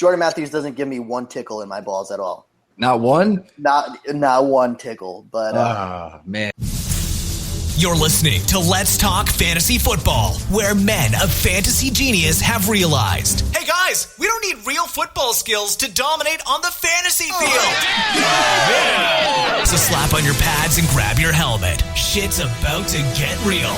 Jordan Matthews doesn't give me one tickle in my balls at all. Not one? Not one tickle, but man. You're listening to Let's Talk Fantasy Football, where men of fantasy genius have realized, hey guys, we don't need real football skills to dominate on the fantasy field. Yeah. So slap on your pads and grab your helmet. Shit's about to get real.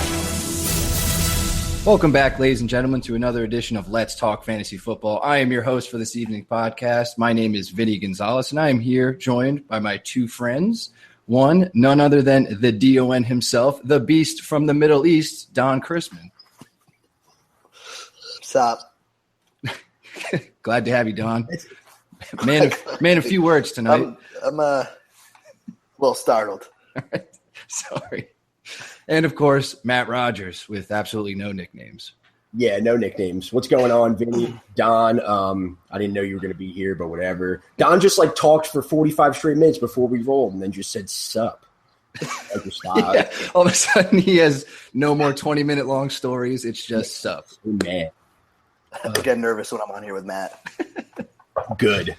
Welcome back, ladies and gentlemen, to another edition of Let's Talk Fantasy Football. I am your host for this evening podcast. My name is Vinny Gonzalez, and I am here joined by my two friends. One, none other than the DON himself, the beast from the Middle East, Don Chrisman. What's up? Glad to have you, Don. Man, a few words tonight. I'm a little startled. All right. Sorry. And, of course, Matt Rogers with absolutely no nicknames. Yeah, no nicknames. What's going on, Vinny? Don, I didn't know you were going to be here, but whatever. Don just, talked for 45 straight minutes before we rolled and then just said, sup. Yeah, all of a sudden, he has no more 20-minute long stories. It's just sup. Man. I get nervous when I'm on here with Matt. Good.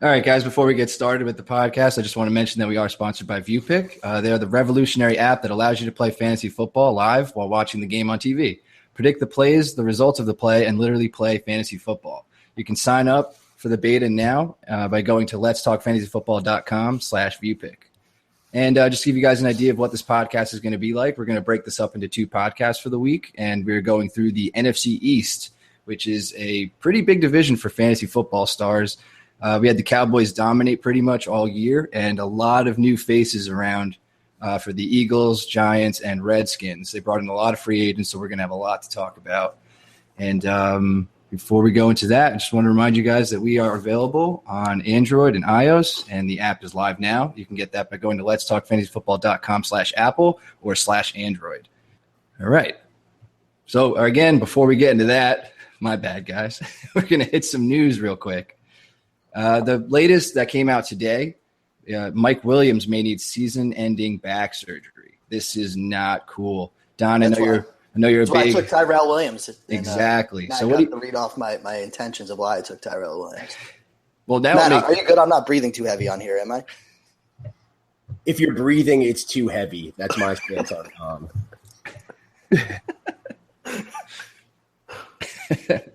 All right, guys, before we get started with the podcast, I just want to mention that we are sponsored by Vupiq. They are the revolutionary app that allows you to play fantasy football live while watching the game on TV. Predict the plays, the results of the play, and literally play fantasy football. You can sign up for the beta now by going to letstalkfantasyfootball.com/Vupiq. And just to give you guys an idea of what this podcast is going to be like, we're going to break this up into two podcasts for the week, and we're going through the NFC East, which is a pretty big division for fantasy football stars. We had the Cowboys dominate pretty much all year, and a lot of new faces around for the Eagles, Giants, and Redskins. They brought in a lot of free agents, so we're going to have a lot to talk about. And before we go into that, I just want to remind you guys that we are available on Android and iOS, and the app is live now. You can get that by going to letstalkfantasyfootball.com/Apple or /Android. All right. So, again, before we get into that, my bad, guys, we're going to hit some news real quick. The latest that came out today, Mike Williams may need season-ending back surgery. This is not cool. Don, I know you're a big. I took Tyrell Williams. Exactly. So what do you read off my intentions of why I took Tyrell Williams? Well, now Matt, are you good? I'm not breathing too heavy on here, am I? If you're breathing, it's too heavy. That's my stance on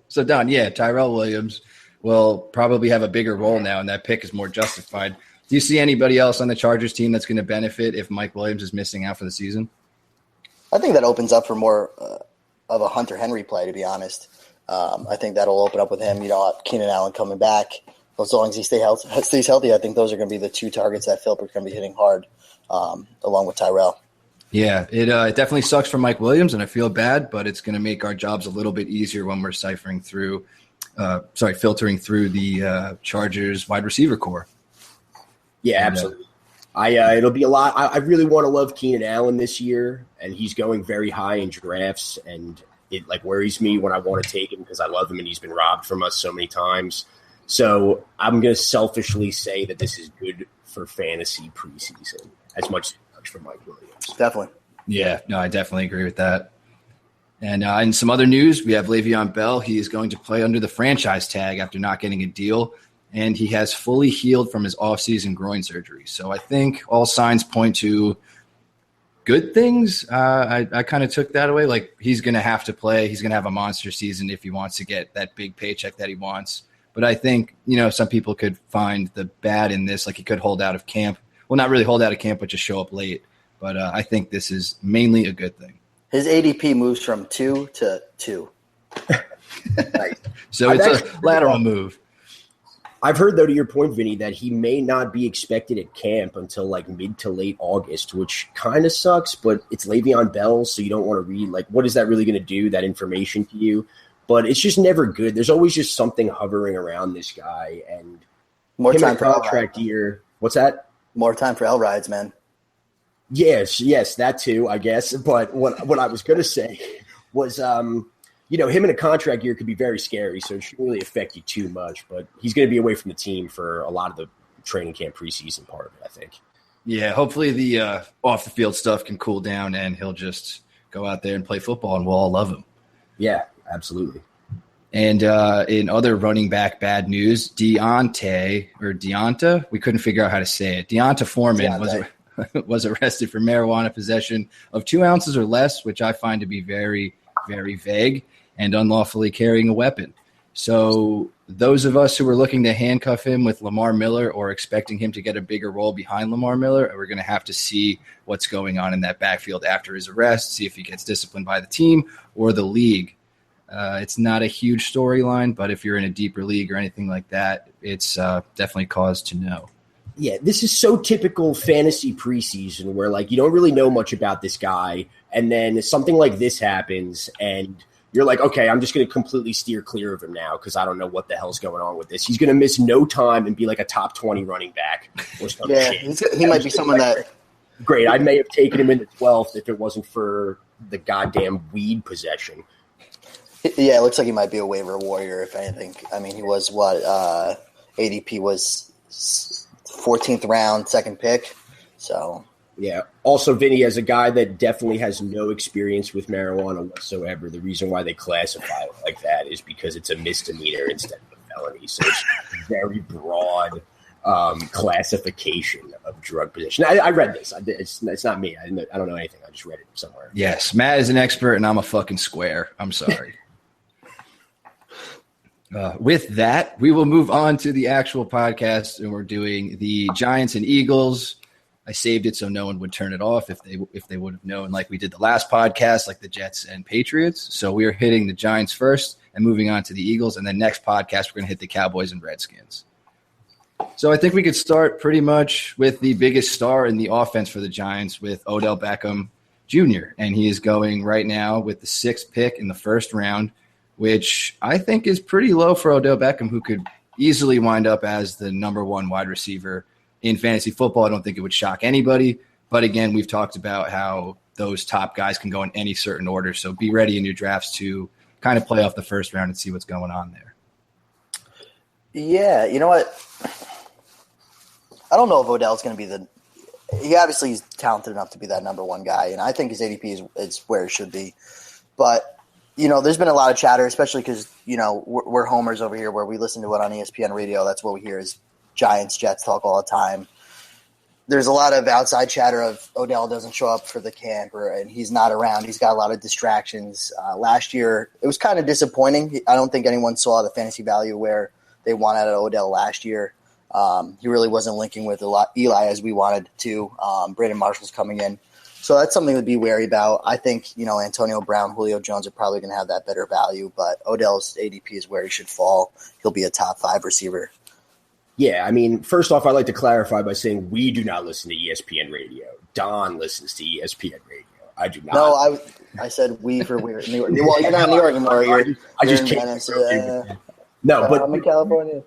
So, Don, Tyrell Williams will probably have a bigger role now, and that pick is more justified. Do you see anybody else on the Chargers team that's going to benefit if Mike Williams is missing out for the season? I think that opens up for more of a Hunter Henry play, to be honest. I think that'll open up with him. Keenan Allen coming back. As long as he stays healthy, I think those are going to be the two targets that Philip is going to be hitting hard, along with Tyrell. Yeah, it definitely sucks for Mike Williams, and I feel bad, but it's going to make our jobs a little bit easier when we're filtering through the Chargers wide receiver core. Yeah, absolutely. It'll be a lot. I really want to love Keenan Allen this year, and he's going very high in drafts, and it worries me when I want to take him because I love him and he's been robbed from us so many times. So I'm going to selfishly say that this is good for fantasy preseason as much for Mike Williams. Definitely. Yeah, no, I definitely agree with that. And in some other news, we have Le'Veon Bell. He is going to play under the franchise tag after not getting a deal, and he has fully healed from his offseason groin surgery. So I think all signs point to good things. I kind of took that away. He's going to have to play. He's going to have a monster season if he wants to get that big paycheck that he wants. But I think, some people could find the bad in this. He could hold out of camp. Well, not really hold out of camp, but just show up late. But I think this is mainly a good thing. His ADP moves from 2 to 2. Nice. So it's a lateral move. I've heard, though, to your point, Vinny, that he may not be expected at camp until mid to late August, which kind of sucks, but it's Le'Veon Bell, so you don't want to read, what is that really going to do, that information to you? But it's just never good. There's always just something hovering around this guy, and more time for contract year. What's that? More time for L rides, man. Yes, that too, I guess. But what I was going to say was, him in a contract year could be very scary, so it shouldn't really affect you too much. But he's going to be away from the team for a lot of the training camp preseason part of it, I think. Yeah, hopefully the off-the-field stuff can cool down, and he'll just go out there and play football, and we'll all love him. Yeah, absolutely. And in other running back bad news, Deonta, we couldn't figure out how to say it. Deonta Foreman was arrested for marijuana possession of 2 ounces or less, which I find to be very, very vague, and unlawfully carrying a weapon. So those of us who were looking to handcuff him with Lamar Miller or expecting him to get a bigger role behind Lamar Miller, we're going to have to see what's going on in that backfield after his arrest, see if he gets disciplined by the team or the league. It's not a huge storyline, but if you're in a deeper league or anything like that, it's definitely cause to know. Yeah, this is so typical fantasy preseason where, like, you don't really know much about this guy, and then something like this happens, and you're like, okay, I'm just going to completely steer clear of him now because I don't know what the hell's going on with this. He's going to miss no time and be like a top 20 running back or something. Yeah, he might be someone that – great. I may have taken him in the 12th if it wasn't for the goddamn weed possession. Yeah, it looks like he might be a waiver warrior, if anything. I mean, he was ADP was 14th round, second pick. So, yeah. Also, Vinny, as a guy that definitely has no experience with marijuana whatsoever, the reason why they classify it like that is because it's a misdemeanor instead of a felony. So it's very broad classification of drug possession. I read this. It's not me. I don't know anything. I just read it somewhere. Yes, Matt is an expert, and I'm a fucking square. I'm sorry. With that, we will move on to the actual podcast, and we're doing the Giants and Eagles. I saved it so no one would turn it off if they would have known, like we did the last podcast, like the Jets and Patriots. So we are hitting the Giants first and moving on to the Eagles, and then next podcast we're going to hit the Cowboys and Redskins. So I think we could start pretty much with the biggest star in the offense for the Giants with Odell Beckham Jr., and he is going right now with the 6th pick in the first round, which I think is pretty low for Odell Beckham, who could easily wind up as the number 1 wide receiver in fantasy football. I don't think it would shock anybody. But again, we've talked about how those top guys can go in any certain order. So be ready in your drafts to kind of play off the first round and see what's going on there. Yeah, you know what? I don't know if Odell's going to be he obviously is talented enough to be that number 1 guy, and I think his ADP is where it should be. But there's been a lot of chatter, especially because, we're homers over here where we listen to it on ESPN radio. That's what we hear is Giants, Jets talk all the time. There's a lot of outside chatter of Odell doesn't show up for the camp and he's not around. He's got a lot of distractions. Last year, it was kind of disappointing. I don't think anyone saw the fantasy value where they wanted Odell last year. He really wasn't linking with Eli as we wanted to. Brandon Marshall's coming in. So that's something to be wary about. I think, Antonio Brown, Julio Jones are probably going to have that better value, but Odell's ADP is where he should fall. He'll be a top 5 receiver. Yeah, I mean, first off, I'd like to clarify by saying we do not listen to ESPN radio. Don listens to ESPN radio. I do not. No, I said we for weird. Well, you're not in New York anymore. I just can't. No, but I'm in California.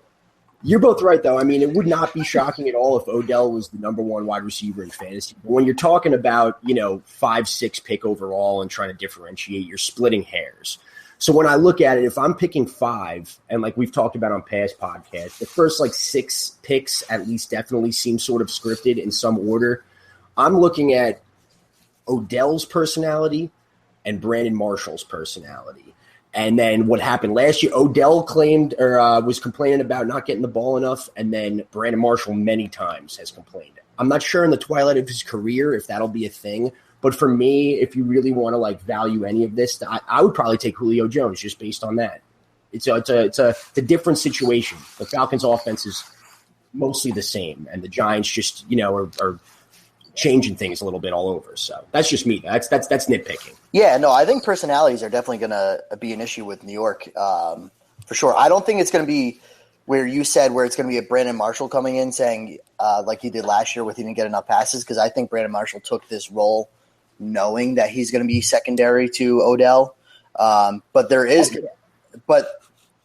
You're both right, though. I mean, it would not be shocking at all if Odell was the number 1 wide receiver in fantasy. But when you're talking about, 5-6 pick overall and trying to differentiate, you're splitting hairs. So when I look at it, if I'm picking 5, and like we've talked about on past podcasts, the first 6 picks at least definitely seem sort of scripted in some order. I'm looking at Odell's personality and Brandon Marshall's personality. And then what happened last year, Odell claimed or was complaining about not getting the ball enough, and then Brandon Marshall many times has complained. I'm not sure in the twilight of his career if that'll be a thing, but for me, if you really want to value any of this, I would probably take Julio Jones just based on that. It's a different situation. The Falcons' offense is mostly the same, and the Giants just are changing things a little bit all over. So that's just me. That's nitpicking. Yeah, no, I think personalities are definitely going to be an issue with New York for sure. I don't think it's going to be where you said where it's going to be a Brandon Marshall coming in saying like he did last year with he didn't get enough passes, because I think Brandon Marshall took this role knowing that he's going to be secondary to Odell. But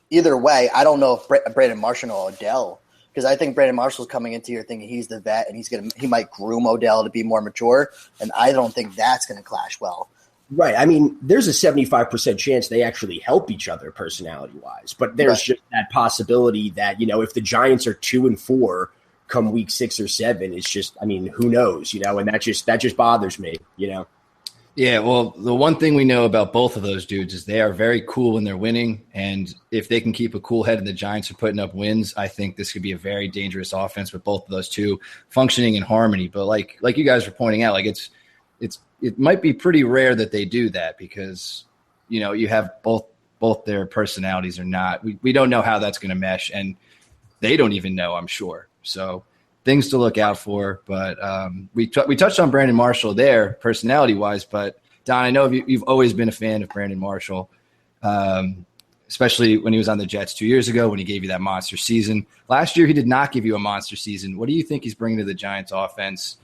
either way, I don't know if Brandon Marshall or Odell, because I think Brandon Marshall's coming into here thinking he's the vet and he might groom Odell to be more mature, and I don't think that's going to clash well. Right. I mean, there's a 75% chance they actually help each other personality-wise, but there's just that possibility that, if the Giants are 2-4 come week 6 or 7, it's just, I mean, who knows, and that just bothers me, Yeah, well, the one thing we know about both of those dudes is they are very cool when they're winning, and if they can keep a cool head and the Giants are putting up wins, I think this could be a very dangerous offense with both of those two functioning in harmony. But like you guys were pointing out, like it might be pretty rare that they do that because you have both their personalities are not. We don't know how that's going to mesh, and they don't even know, I'm sure. So things to look out for, but we touched on Brandon Marshall there, personality-wise. But Don, I know you've always been a fan of Brandon Marshall, especially when he was on the Jets 2 years ago when he gave you that monster season. Last year, he did not give you a monster season. What do you think he's bringing to the Giants' offense,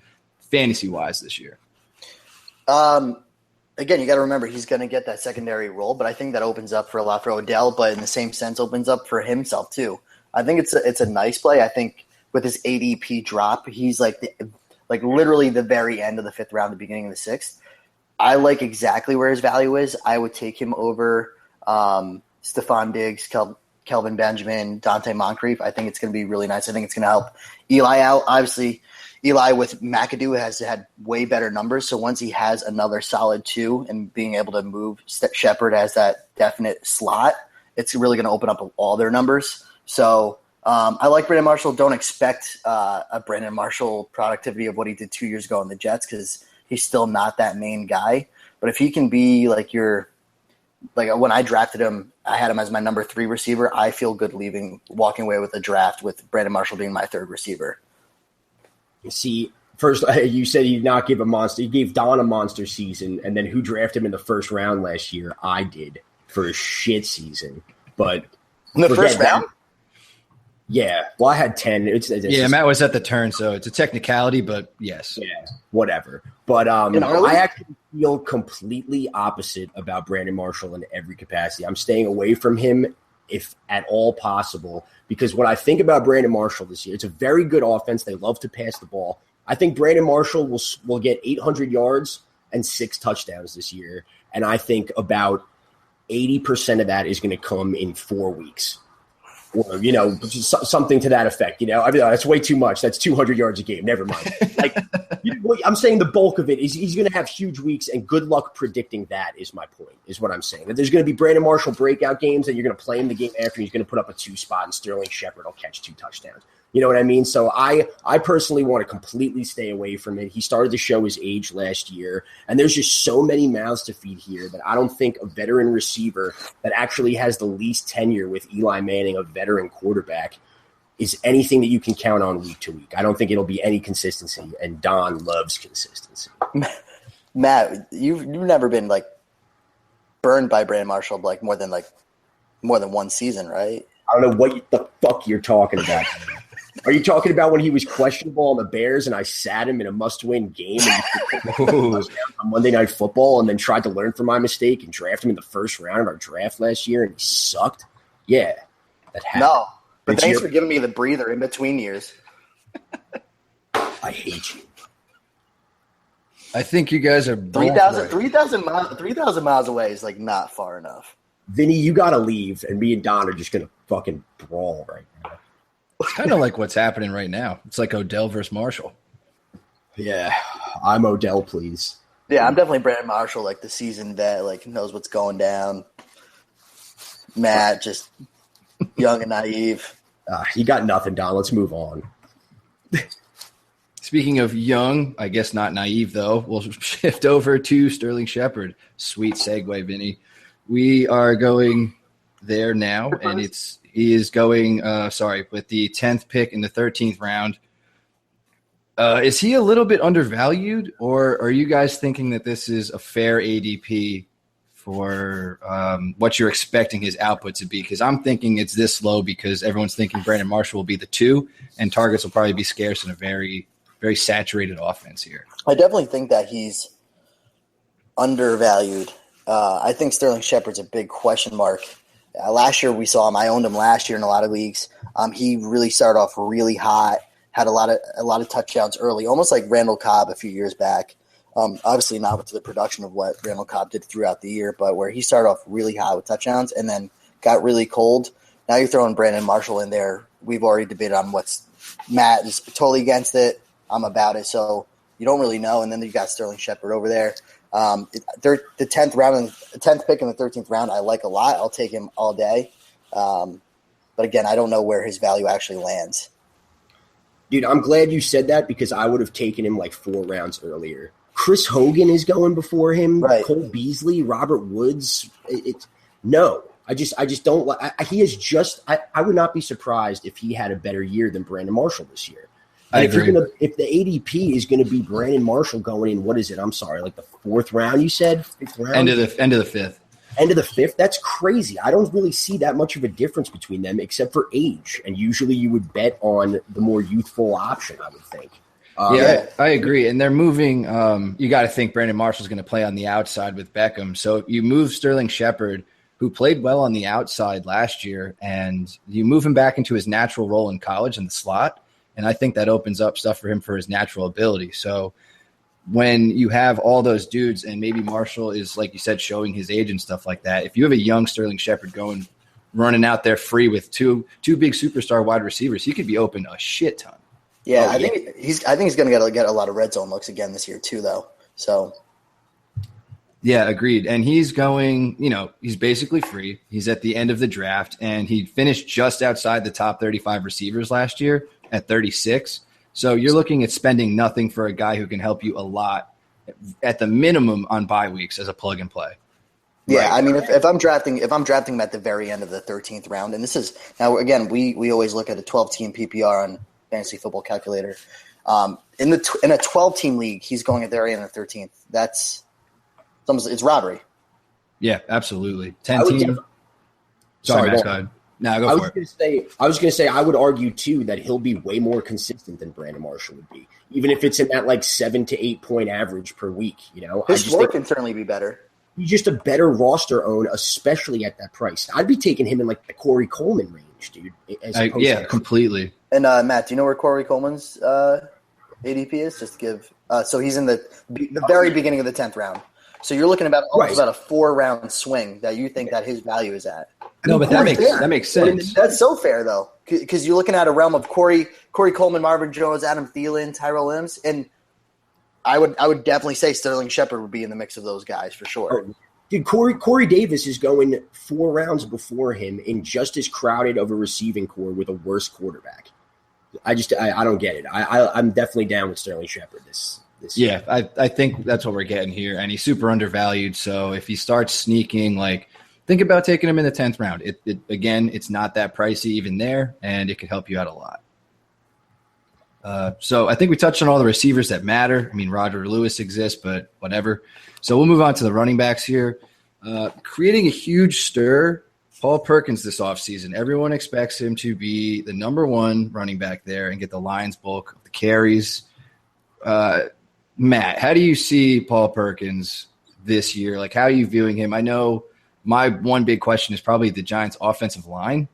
fantasy-wise, this year? Again, you got to remember he's going to get that secondary role, but I think that opens up for a lot for Odell. But in the same sense, opens up for himself too. I think it's a nice play. I think with his ADP drop, he's like literally the very end of the 5th round, the beginning of the 6th. I like exactly where his value is. I would take him over Stephon Diggs, Kelvin Benjamin, Dante Moncrief. I think it's going to be really nice. I think it's going to help Eli out. Obviously, Eli with McAdoo has had way better numbers. So once he has another solid 2 and being able to move Shepard as that definite slot, it's really going to open up all their numbers. So I like Brandon Marshall. Don't expect a Brandon Marshall productivity of what he did 2 years ago in the Jets because he's still not that main guy. But if he can be like when I drafted him, I had him as my number 3 receiver. I feel good walking away with a draft with Brandon Marshall being my 3rd receiver. See, first you said you not give a monster. You gave Don a monster season, and then who drafted him in the 1st round last year? I did for a shit season. But in the 1st round? Yeah, well, I had 10. Matt was at the turn, so it's a technicality, but yes. Yeah, whatever. But I actually feel completely opposite about Brandon Marshall in every capacity. I'm staying away from him if at all possible because when I think about Brandon Marshall this year, it's a very good offense. They love to pass the ball. I think Brandon Marshall will get 800 yards and 6 touchdowns this year, and I think about 80% of that is going to come in 4 weeks. Or, something to that effect, I mean, that's way too much. That's 200 yards a game. Never mind. I'm saying the bulk of it is he's going to have huge weeks, and good luck predicting that is my point, is what I'm saying. That there's going to be Brandon Marshall breakout games that you're going to play him the game after. He's going to put up a 2 spot, and Sterling Shepard will catch 2 touchdowns. You know what I mean? So I personally want to completely stay away from it. He started to show his age last year, and there's just so many mouths to feed here that I don't think a veteran receiver that actually has the least tenure with Eli Manning, a veteran quarterback, is anything that you can count on week to week. I don't think it'll be any consistency, and Don loves consistency. Matt, you've never been burned by Brandon Marshall more than one season, right? I don't know what the fuck you're talking about. Are you talking about when he was questionable on the Bears and I sat him in a must-win game on Monday Night Football and then tried to learn from my mistake and draft him in the 1st round of our draft last year and he sucked? Yeah, that happened. No, but thanks for giving me the breather in between years. I hate you. I think you guys are 3,000 miles away is not far enough. Vinny, you got to leave, and me and Don are just going to fucking brawl right now. It's kind of like what's happening right now. It's like Odell versus Marshall. Yeah, I'm Odell, please. Yeah, I'm definitely Brandon Marshall, the seasoned vet, knows what's going down. Matt, just young and naive. You got nothing, Don. Let's move on. Speaking of young, I guess not naive, though, we'll shift over to Sterling Shepard. Sweet segue, Vinny. We are going there now, and he is going with the 10th pick in the 13th round. Is he a little bit undervalued, or are you guys thinking that this is a fair ADP for what you're expecting his output to be? Because I'm thinking it's this low because everyone's thinking Brandon Marshall will be the 2, and targets will probably be scarce in a very, very saturated offense here. I definitely think that he's undervalued. I think Sterling Shepard's a big question mark. Last year we saw him. I owned him last year in a lot of leagues. He really started off really hot, had a lot of touchdowns early, almost like Randall Cobb a few years back. Obviously not with the production of what Randall Cobb did throughout the year, but where he started off really hot with touchdowns and then got really cold. Now you're throwing Brandon Marshall in there. We've already debated on Matt is totally against it. I'm about it. So you don't really know. And then you've got Sterling Shepard over there. The 10th round and 10th pick in the 13th round, I like a lot. I'll take him all day. But again, I don't know where his value actually lands. Dude, I'm glad you said that because I would have taken him like 4 rounds earlier. Chris Hogan is going before him. Right. Cole Beasley, Robert Woods. No. I just don't like. He is just. I would not be surprised if he had a better year than Brandon Marshall this year. And if the ADP is going to be Brandon Marshall going in, what is it? I'm sorry, like the 4th round. You said 5th round. End of the 5th. End of the 5th. That's crazy. I don't really see that much of a difference between them, except for age. And usually, you would bet on the more youthful option. I would think. Yeah, I agree. And they're moving. You got to think Brandon Marshall's going to play on the outside with Beckham. So you move Sterling Shepard, who played well on the outside last year, and you move him back into his natural role in college in the slot. And I think that opens up stuff for him for his natural ability. So when you have all those dudes and maybe Marshall is, like you said, showing his age and stuff like that, if you have a young Sterling Shepard running out there free with two big superstar wide receivers, he could be open a shit ton. Yeah, I think he's going to get a lot of red zone looks again this year too, though. So yeah, agreed. And he's going, he's basically free. He's at the end of the draft, and he finished just outside the top 35 receivers last year at 36. So you're looking at spending nothing for a guy who can help you a lot at the minimum on bye weeks as a plug and play. Yeah, right. I mean, if I'm drafting him at the very end of the 13th round, and this is now again, we always look at a 12-team PPR on Fantasy Football Calculator. In a 12-team league, he's going at the very end of the 13th. It's robbery. Yeah, absolutely. 10-team. Sorry, Matt, go ahead. No, go for it. I was going to say, I would argue, too, that he'll be way more consistent than Brandon Marshall would be, even if it's in that, 7 to 8 point average per week, His floor can certainly be better. He's just a better roster own, especially at that price. I'd be taking him in, the Corey Coleman range, dude. Completely. And, Matt, do you know where Corey Coleman's ADP is? Just give so he's in the very beginning of the 10th round. So you're looking about a 4-round swing that you think that his value is at. No, but that makes sense. That's so fair, though, because you're looking at a realm of Corey Coleman, Marvin Jones, Adam Thielen, Tyrell Williams, and I would definitely say Sterling Shepard would be in the mix of those guys for sure. Oh, dude, Corey Davis is going 4 rounds before him in just as crowded of a receiving core with a worse quarterback. I don't get it. I'm definitely down with Sterling Shepard this year. Yeah, I think that's what we're getting here, and he's super undervalued. So if he starts sneaking, think about taking him in the 10th round. Again, it's not that pricey even there, and it could help you out a lot. So I think we touched on all the receivers that matter. I mean, Roger Lewis exists, but whatever. So we'll move on to the running backs here. Creating a huge stir, Paul Perkins this offseason. Everyone expects him to be the number 1 running back there and get the Lions bulk of the carries. Matt, how do you see Paul Perkins this year? How are you viewing him? I know my one big question is probably the Giants' offensive line.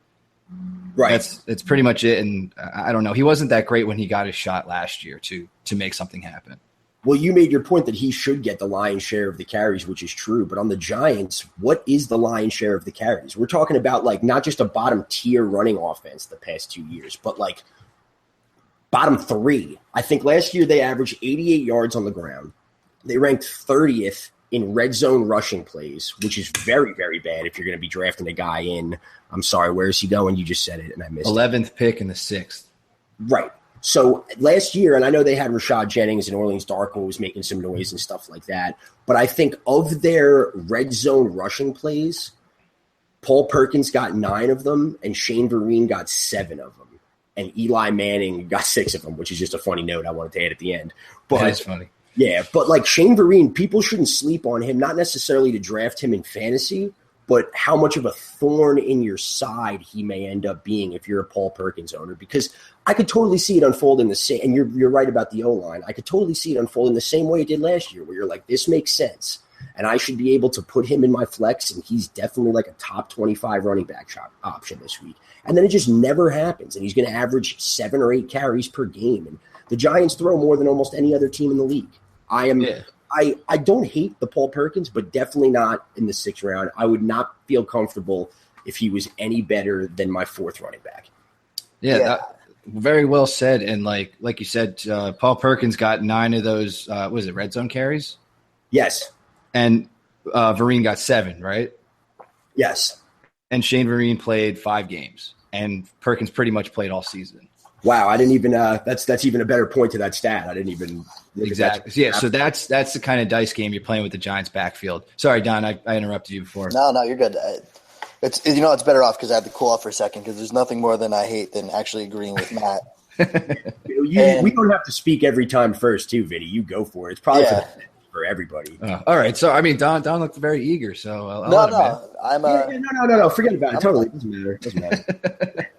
Right. That's pretty much it. And I don't know. He wasn't that great when he got his shot last year to make something happen. Well, you made your point that he should get the lion's share of the carries, which is true. But on the Giants, what is the lion's share of the carries? We're talking about not just a bottom tier running offense the past 2 years, but bottom 3. I think last year they averaged 88 yards on the ground. They ranked 30th in red zone rushing plays, which is very, very bad if you're going to be drafting a guy in. I'm sorry, where is he going? You just said it, and I missed 11th pick in the 6th. Right. So last year, and I know they had Rashad Jennings and Orleans Darkwa was making some noise and stuff like that, but I think of their red zone rushing plays, Paul Perkins got 9 of them, and Shane Vereen got 7 of them. And Eli Manning got 6 of them, which is just a funny note I wanted to add at the end. But that's funny. Yeah, but Shane Vereen, people shouldn't sleep on him, not necessarily to draft him in fantasy, but how much of a thorn in your side he may end up being if you're a Paul Perkins owner. Because I could totally see it unfold in the same, and you're right about the O-line. I could totally see it unfold in the same way it did last year, where you're like, this makes sense, and I should be able to put him in my flex, and he's definitely a top 25 running back option this week. And then it just never happens, and he's going to average 7 or 8 carries per game. And the Giants throw more than almost any other team in the league. I don't hate the Paul Perkins, but definitely not in the 6th round. I would not feel comfortable if he was any better than my 4th running back. Yeah. That, very well said. And like you said, Paul Perkins got 9 of those, was it red zone carries? Yes. And Vereen got 7, right? Yes. And Shane Vereen played 5 games, and Perkins pretty much played all season. Wow, I didn't even that's even a better point to that stat. I didn't even exactly. Yeah, so that's the kind of dice game you're playing with the Giants backfield. Sorry, Don, I interrupted you before. No, you're good. It's better off because I had to cool off for a second because there's nothing more than I hate than actually agreeing with Matt. We don't have to speak every time first, too, Vinny. You go for it. It's probably for everybody. All right. So, I mean, Don looked very eager. So, No. Forget about it. Totally. It doesn't matter.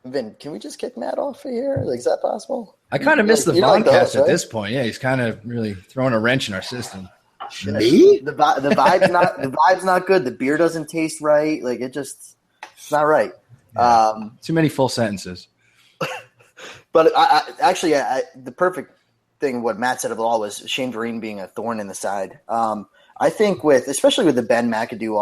Vin, can we just kick Matt off of here? Like, is that possible? I kind of miss the podcast at this point. Yeah, he's kind of really throwing a wrench in our system. Me? The vibe's not good. The beer doesn't taste right. Like it's not right. Yeah. Too many full sentences. But the perfect thing what Matt said of it all was Shane Vereen being a thorn in the side. I think especially with the Ben McAdoo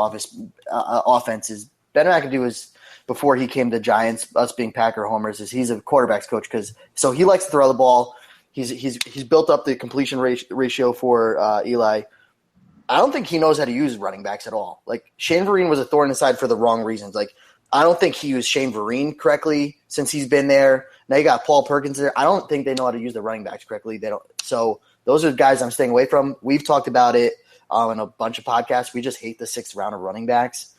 offenses, Ben McAdoo is before he came to Giants, us being Packer homers, is he's a quarterback's coach so he likes to throw the ball. He's built up the completion ratio for Eli. I don't think he knows how to use running backs at all. Like Shane Vereen was a thorn in the side for the wrong reasons. Like I don't think he used Shane Vereen correctly since he's been there. Now you got Paul Perkins there. I don't think they know how to use the running backs correctly. They don't. So those are the guys I'm staying away from. We've talked about it in a bunch of podcasts. We just hate the 6th round of running backs.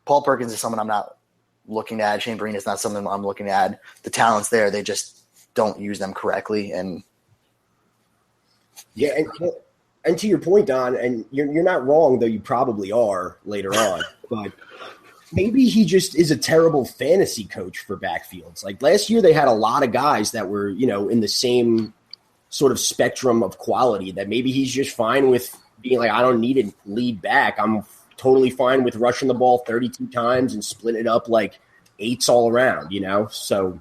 Paul Perkins is someone I'm not looking to add. Shane Vereen is not someone I'm looking to add. The talent's there. They just don't use them correctly. And yeah, and to your point, Don, and you're not wrong, though you probably are later on, but maybe he just is a terrible fantasy coach for backfields. Like last year they had a lot of guys that were, in the same sort of spectrum of quality that maybe he's just fine with being like, I don't need a lead back. I'm totally fine with rushing the ball 32 times and splitting it up like 8s all around, So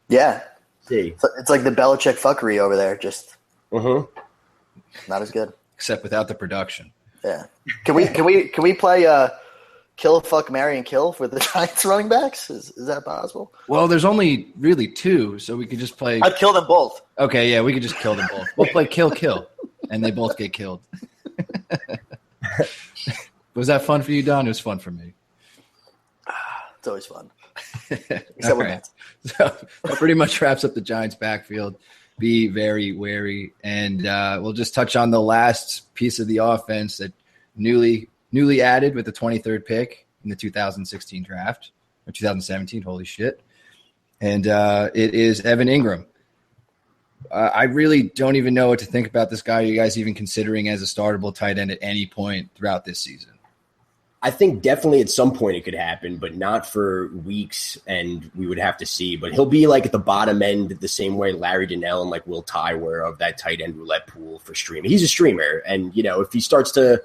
yeah, see, it's like the Belichick fuckery over there. Just not as good, except without the production. Yeah. Can we play kill, fuck, marry, and kill for the Giants running backs? Is that possible? Well, there's only really 2, so we could just play. I'd kill them both. Okay, yeah, we could just kill them both. We'll play kill, and they both get killed. Was that fun for you, Don? It was fun for me. It's always fun. All right. So that pretty much wraps up the Giants' backfield. Be very wary, and we'll just touch on the last piece of the offense that newly added with the 23rd pick in the 2016 draft, or 2017, holy shit. And it is Evan Ingram. I really don't even know what to think about this guy. Are you guys even considering as a startable tight end at any point throughout this season? I think definitely at some point it could happen, but not for weeks, and we would have to see. But he'll be like at the bottom end the same way Larry Donnell and like Will Tye were of that tight end roulette pool for streaming. He's a streamer, and if he starts to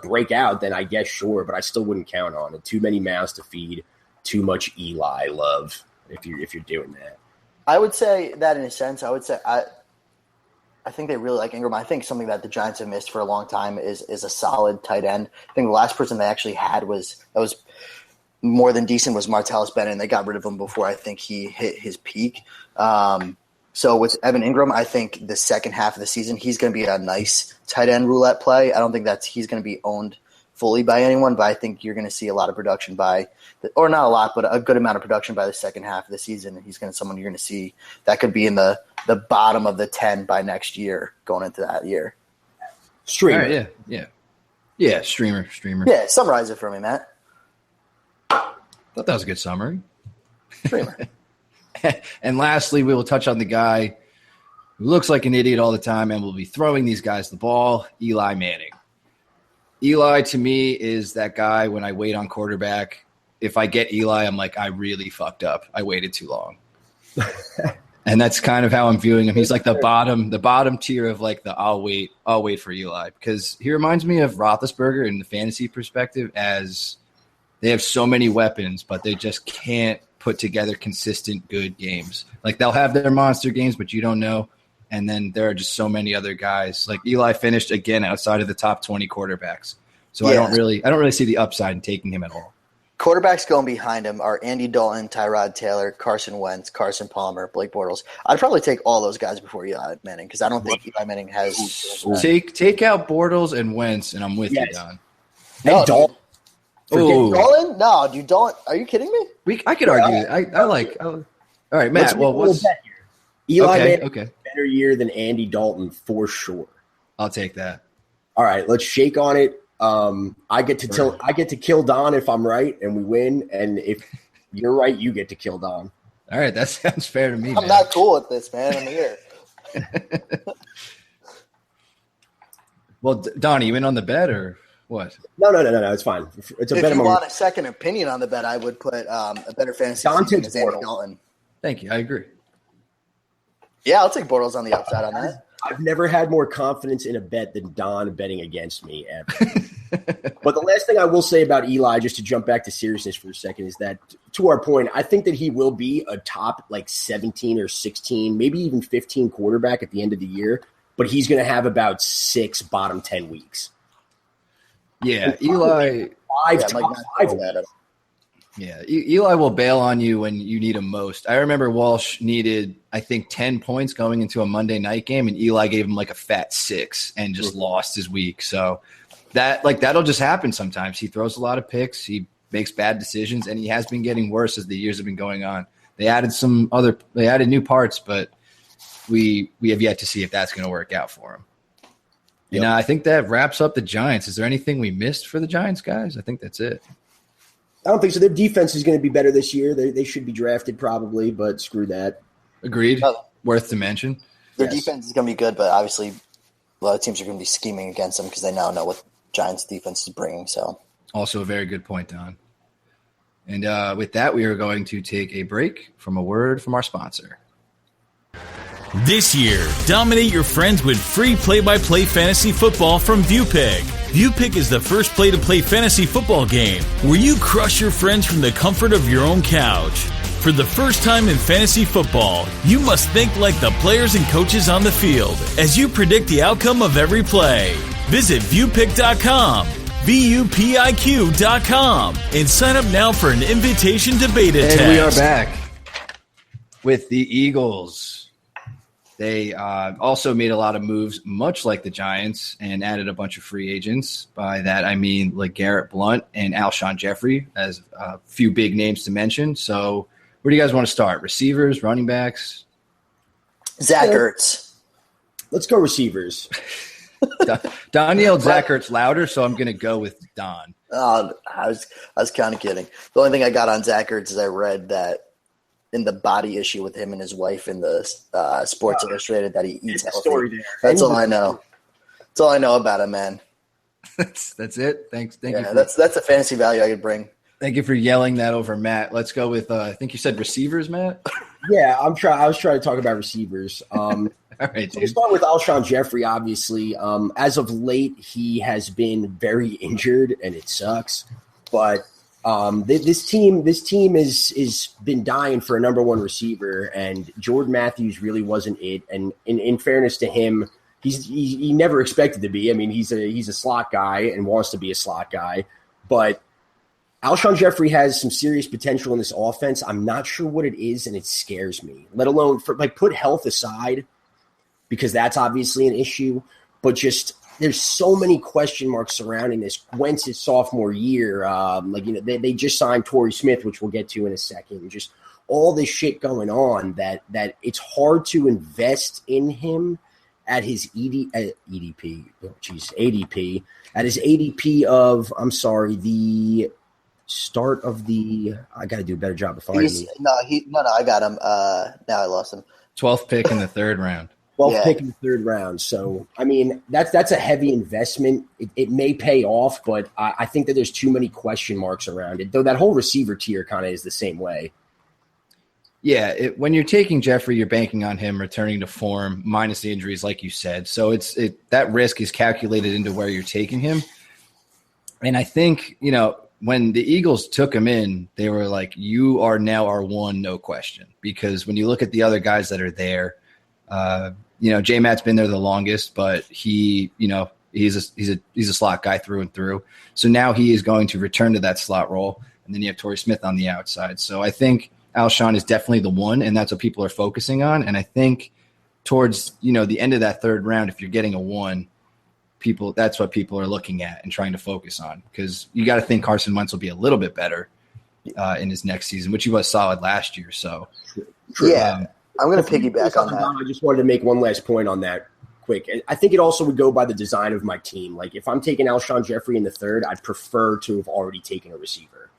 break out, then I guess sure, but I still wouldn't count on it. Too many mouths to feed, too much Eli love if you're doing that. I would say that in a sense. I think they really like Ingram. I think something that the Giants have missed for a long time is a solid tight end. I think the last person they actually had that was more than decent was Martellus Bennett, and they got rid of him before I think he hit his peak. So with Evan Ingram, I think the second half of the season he's going to be a nice tight end roulette play. I don't think he's going to be owned fully by anyone, but I think you're going to see a lot of production or not a lot, but a good amount of production by the second half of the season. He's someone you're going to see that could be in the bottom of the 10 by next year, going into that year. Streamer. Right, yeah. Streamer. Yeah, summarize it for me, Matt. Thought that was a good summary. Streamer. And lastly, we will touch on the guy who looks like an idiot all the time and will be throwing these guys the ball, Eli Manning. Eli, to me, is that guy when I wait on quarterback. If I get Eli, I'm like, I really fucked up. I waited too long. And that's kind of how I'm viewing him. He's like the bottom tier of like the I'll wait for Eli, because he reminds me of Roethlisberger in the fantasy perspective, as they have so many weapons, but they just can't put together consistent good games. Like they'll have their monster games, but you don't know. And then there are just so many other guys. Like Eli finished again outside of the top 20 quarterbacks. So yeah. I don't really see the upside in taking him at all. Quarterbacks going behind him are Andy Dalton, Tyrod Taylor, Carson Wentz, Carson Palmer, Blake Bortles. I'd probably take all those guys before Eli Manning because I don't think Eli Manning has. Take out Bortles and Wentz, and I'm with you, Don. No, Dalton. Dalton? No, dude, Dalton. Are you kidding me? I could argue. I like. All right, Matt. Well, what's Eli Manning? Okay. Better year than Andy Dalton for sure. I'll take that. All right, let's shake on it. I get to kill Don if I'm right and we win, and if you're right, you get to kill Don. All right, that sounds fair to me. I'm not cool with this, man. I'm here. Well, Don, are you in on the bet or what? No. It's fine. It's a if bet. You want a second opinion on the bet, I would put a better fantasy season as Andy Dalton. Thank you. I agree. Yeah, I'll take Bortles on the upside on that. I've never had more confidence in a bet than Don betting against me ever. But the last thing I will say about Eli, just to jump back to seriousness for a second, is that to our point, I think that he will be a top 17 or 16, maybe even 15 quarterback at the end of the year, but he's going to have about 6 bottom 10 weeks. Yeah, Eli. Eli will bail on you when you need him most. I remember Walsh needed, I think, 10 points going into a Monday night game, and Eli gave him a fat 6 and just lost his week. So that'll just happen sometimes. He throws a lot of picks. He makes bad decisions, and he has been getting worse as the years have been going on. They added new parts, but we have yet to see if that's going to work out for him. Yep. And I think that wraps up the Giants. Is there anything we missed for the Giants, guys? I think that's it. I don't think so. Their defense is going to be better this year. They should be drafted probably, but screw that. Agreed. Worth to mention. Their defense is going to be good, but obviously a lot of teams are going to be scheming against them because they now know what Giants defense is bringing. So, also a very good point, Don. And with that, we are going to take a break from a word from our sponsor. This year, dominate your friends with free play-by-play fantasy football from Vupiq. Vupiq is the first play-to-play fantasy football game where you crush your friends from the comfort of your own couch. For the first time in fantasy football, you must think like the players and coaches on the field as you predict the outcome of every play. Visit Vupiq.com, VUPIQ.com, and sign up now for an invitation to beta test. And we are back with the Eagles. They also made a lot of moves, much like the Giants, and added a bunch of free agents. By that, I mean LeGarrette Blount and Alshon Jeffrey as a few big names to mention. So where do you guys want to start? Receivers, running backs? Zach Ertz. Let's go receivers. Don yelled Zach Ertz louder, so I'm going to go with Don. I was kind of kidding. The only thing I got on Zach Ertz is I read that in the body issue with him and his wife in the Sports Illustrated that he eats healthy. That's all I know. That's all I know about him, man. That's it. Thank you. That's a fantasy value I could bring. Thank you for yelling that over Matt. Let's go with I think you said receivers, Matt. Yeah, I was trying to talk about receivers. All right, so we'll start with Alshon Jeffrey. Obviously, as of late, he has been very injured, and it sucks. But this team is been dying for a number one receiver, and Jordan Matthews really wasn't it. And in fairness to him, he never expected to be. I mean, he's a slot guy and wants to be a slot guy, but Alshon Jeffrey has some serious potential in this offense. I'm not sure what it is, and it scares me. Let alone put health aside, because that's obviously an issue, but just there's so many question marks surrounding this. Wentz's sophomore year, they just signed Torrey Smith, which we'll get to in a second. Just all this shit going on that it's hard to invest in him at his ADP. At his ADP of, the start of the. I got to do a better job of finding him. No, I got him. Now I lost him. 12th pick in the third round. 12th pick in the third round. So, I mean, that's a heavy investment. It may pay off, but I think that there's too many question marks around it, though that whole receiver tier kind of is the same way. Yeah, when you're taking Jeffrey, you're banking on him returning to form minus the injuries, like you said. So that risk is calculated into where you're taking him. And I think, when the Eagles took him in, they were like, you are now our one, no question. Because when you look at the other guys that are there, J-Matt's been there the longest, but he's a slot guy through and through. So now he is going to return to that slot role. and then you have Torrey Smith on the outside. So I think Alshon is definitely the one, and that's what people are focusing on. And I think towards, the end of that third round, if you're getting a 1, that's what people are looking at and trying to focus on, because you got to think Carson Wentz will be a little bit better in his next season, which he was solid last year. So, yeah, I'm going to piggyback on that. I just wanted to make one last point on that quick. I think it also would go by the design of my team. Like, if I'm taking Alshon Jeffrey in the third, I'd prefer to have already taken a receiver.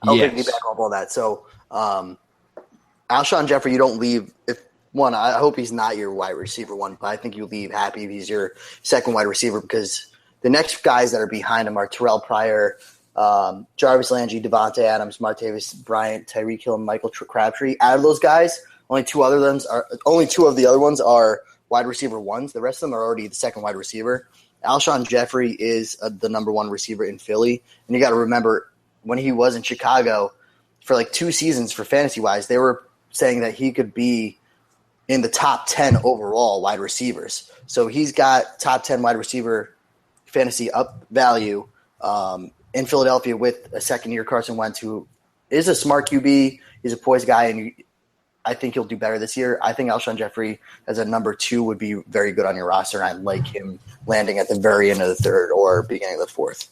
I'll piggyback off all that. So, Alshon Jeffrey, you don't leave – I hope he's not your wide receiver 1, but I think you leave happy if he's your second wide receiver, because the next guys that are behind him are Terrell Pryor, Jarvis Landry, Devontae Adams, Martavis Bryant, Tyreek Hill, and Michael Crabtree. Out of those guys, only two of the other ones are wide receiver 1s. The rest of them are already the second wide receiver. Alshon Jeffrey is the number 1 receiver in Philly, and you got to remember when he was in Chicago for like 2 seasons for fantasy-wise, they were saying that he could be in the top 10 overall wide receivers. So he's got top 10 wide receiver fantasy up value in Philadelphia with a second-year Carson Wentz, who is a smart QB. He's a poised guy, and I think he'll do better this year. I think Alshon Jeffrey as a number 2 would be very good on your roster, and I like him landing at the very end of the third or beginning of the fourth.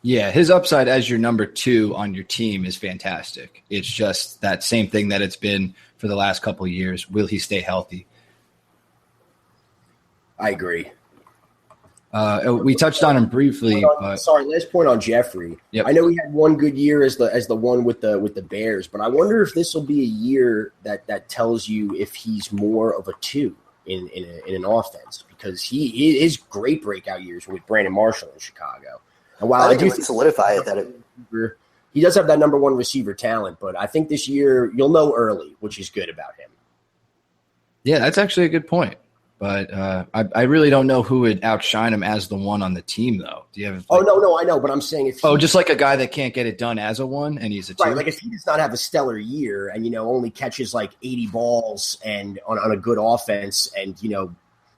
Yeah, his upside as your number 2 on your team is fantastic. It's just that same thing that it's been for the last couple of years. Will he stay healthy? I agree. We touched on him briefly. Sorry, last point on Jeffrey. Yep. I know he had one good year as the one with the Bears, but I wonder if this will be a year that tells you if he's more of a 2 in an offense, because he is great breakout years with Brandon Marshall in Chicago. And while I do solidify it that he does have that number 1 receiver talent, but I think this year you'll know early, which is good about him. Yeah, that's actually a good point. But I really don't know who would outshine him as the 1 on the team, though. Do you have? No, I know, but I'm saying if just like a guy that can't get it done as a 1 and he's a 2. Right, like if he does not have a stellar year and only catches like 80 balls and on a good offense and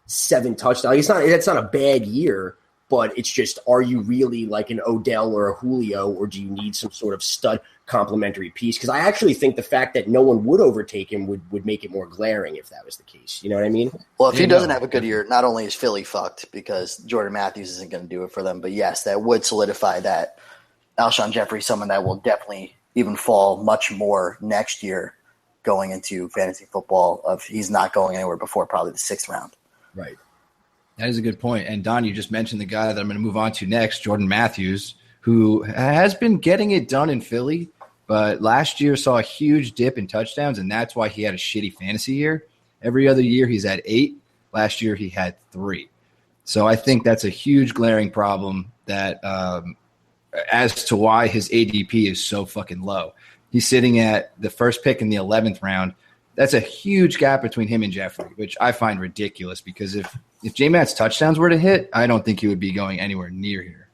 7 touchdowns, that's not a bad year. But it's just, are you really like an Odell or a Julio, or do you need some sort of stud complementary piece? Because I actually think the fact that no one would overtake him would make it more glaring if that was the case. You know what I mean? Well, if he doesn't have a good year, not only is Philly fucked because Jordan Matthews isn't going to do it for them, but yes, that would solidify that Alshon Jeffrey, someone that will definitely even fall much more next year going into fantasy football. He's not going anywhere before probably the 6th round. Right. That is a good point. And Don, you just mentioned the guy that I'm going to move on to next, Jordan Matthews, who has been getting it done in Philly, but last year saw a huge dip in touchdowns, and that's why he had a shitty fantasy year. Every other year he's at 8. Last year he had 3. So I think that's a huge glaring problem that as to why his ADP is so fucking low. He's sitting at the first pick in the 11th round. That's a huge gap between him and Jeffrey, which I find ridiculous, because if J-Matt's touchdowns were to hit, I don't think he would be going anywhere near here.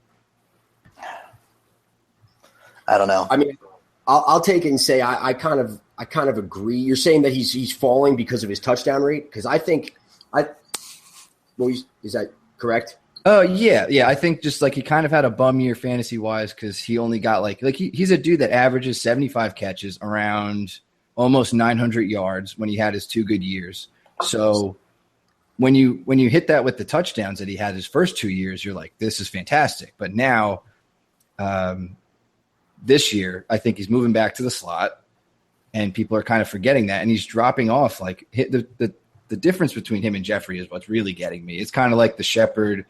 I don't know. I mean, I'll take it and say I kind of agree. You're saying that he's falling because of his touchdown rate? Because I think is that correct? Oh, yeah. I think just like he kind of had a bum year fantasy-wise because he only got he's a dude that averages 75 catches around almost 900 yards when he had his 2 good years. So when you hit that with the touchdowns that he had his first 2 years, you're like, this is fantastic. But now this year, I think he's moving back to the slot, and people are kind of forgetting that, and he's dropping off. Like the difference between him and Jeffrey is what's really getting me. It's kind of like the Shepherd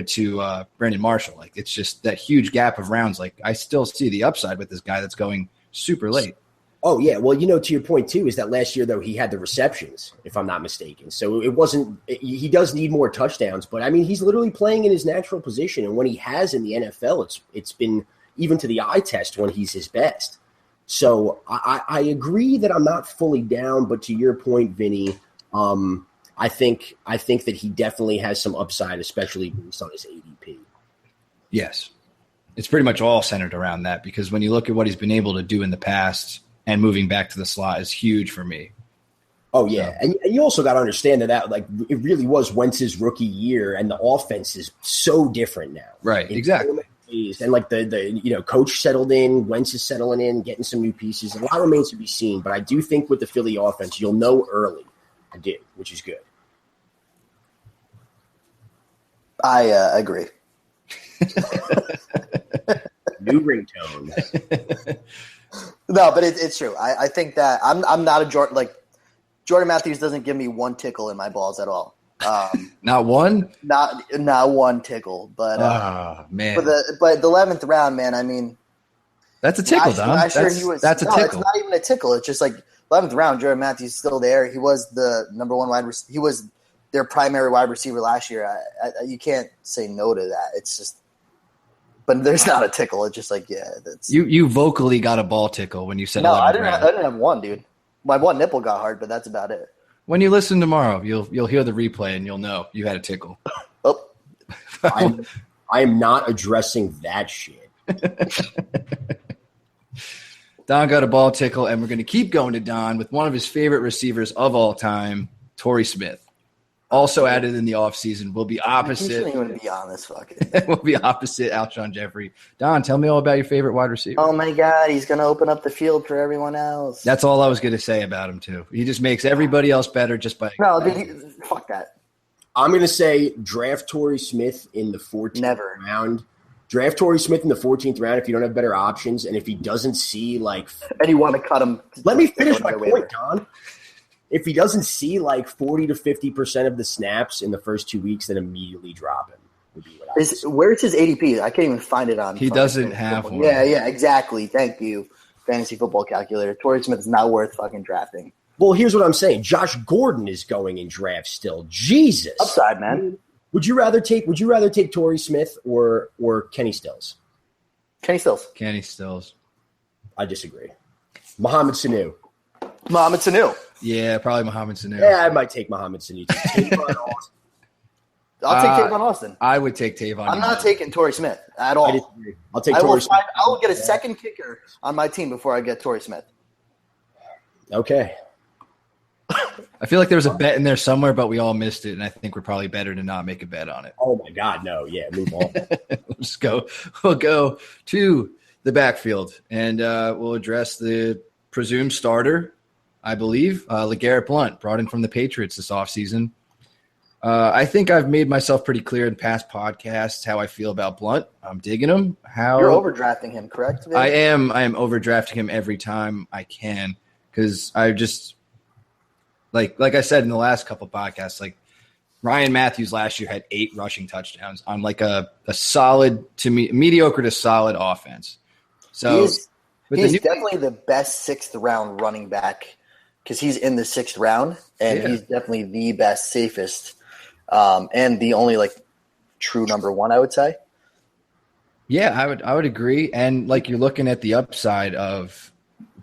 to Brandon Marshall. Like, it's just that huge gap of rounds. Like, I still see the upside with this guy that's going super late. Oh, yeah. Well, to your point, too, is that last year, though, he had the receptions, if I'm not mistaken. So he does need more touchdowns. But, I mean, he's literally playing in his natural position. And when he has in the NFL, it's been even to the eye test when he's his best. So I agree that I'm not fully down. But to your point, Vinny, I think that he definitely has some upside, especially based on his ADP. Yes. It's pretty much all centered around that, because when you look at what he's been able to do in the past, and moving back to the slot is huge for me. Oh, yeah. And you also got to understand that it really was Wentz's rookie year, and the offense is so different now. Right, exactly. phased. And like the coach settled in, Wentz is settling in, getting some new pieces. A lot remains to be seen, but I do think with the Philly offense, you'll know early. I did, which is good. I agree. New ringtone. No, but it's true. I think that I'm not a Jordan Matthews doesn't give me one tickle in my balls at all. Not one? Not one tickle. But man. But the 11th round, man, I mean, that's a tickle, Dom. That's a tickle. It's not even a tickle. It's just like 11th round, Jordan Matthews is still there. He was the number one wide receiver. He was their primary wide receiver last year. You can't say no to that. It's just, but there's not a tickle. It's just like, yeah. That's, you vocally got a ball tickle when you said no, 11th I didn't round. have one, dude. My one nipple got hard, but that's about it. When you listen tomorrow, you'll hear the replay and you'll know you had a tickle. Oh, I am not addressing that shit. Don got a ball tickle, and we're going to keep going to Don with one of his favorite receivers of all time, Torrey Smith. Also added in the offseason. Will be opposite. You shouldn't even be on this fucking. Will be opposite Alshon Jeffrey. Don, tell me all about your favorite wide receiver. Oh my God, he's going to open up the field for everyone else. That's all I was going to say about him too. He just makes everybody else better just by. No, dude, fuck that. I'm going to say draft Torrey Smith in the 14th round. Draft Torrey Smith in the 14th round if you don't have better options, and if he doesn't see like. And you want to cut him. Let me finish my point, Don. If he doesn't see like 40 to 50% of the snaps in the first 2 weeks, then immediately drop him. Would be what where's his ADP? I can't even find it on. He doesn't have one. Yeah, exactly. Thank you, Fantasy Football Calculator. Torrey Smith is not worth fucking drafting. Well, here's what I'm saying. Josh Gordon is going in drafts still. Jesus, upside, man. Would you rather take Torrey Smith or Kenny Stills? Kenny Stills. I disagree. Mohamed Sanu. Yeah, probably Mohamed Sanu. Yeah, I might take Mohamed Sanu. I'll take Tavon Austin. I would take Tavon. I'm not taking Torrey Smith at all. I disagree. I'll take Torrey Smith. I will get a second kicker on my team before I get Torrey Smith. Okay. I feel like there was a bet in there somewhere, but we all missed it, and I think we're probably better to not make a bet on it. Oh, my God, no. Yeah, move on. We'll go to the backfield, and we'll address the presumed starter, I believe, LeGarrette Blount, brought in from the Patriots this offseason. I think I've made myself pretty clear in past podcasts how I feel about Blount. I'm digging him. You're overdrafting him, correct? Vinny? I am overdrafting him every time I can because I just like I said in the last couple podcasts, like Ryan Matthews last year had 8 rushing touchdowns on like a solid to mediocre to solid offense. So he's definitely the best 6th round running back because he's in the 6th round, and he's definitely the best, safest, and the only like true number 1, I would say. Yeah, I would agree. And like you're looking at the upside of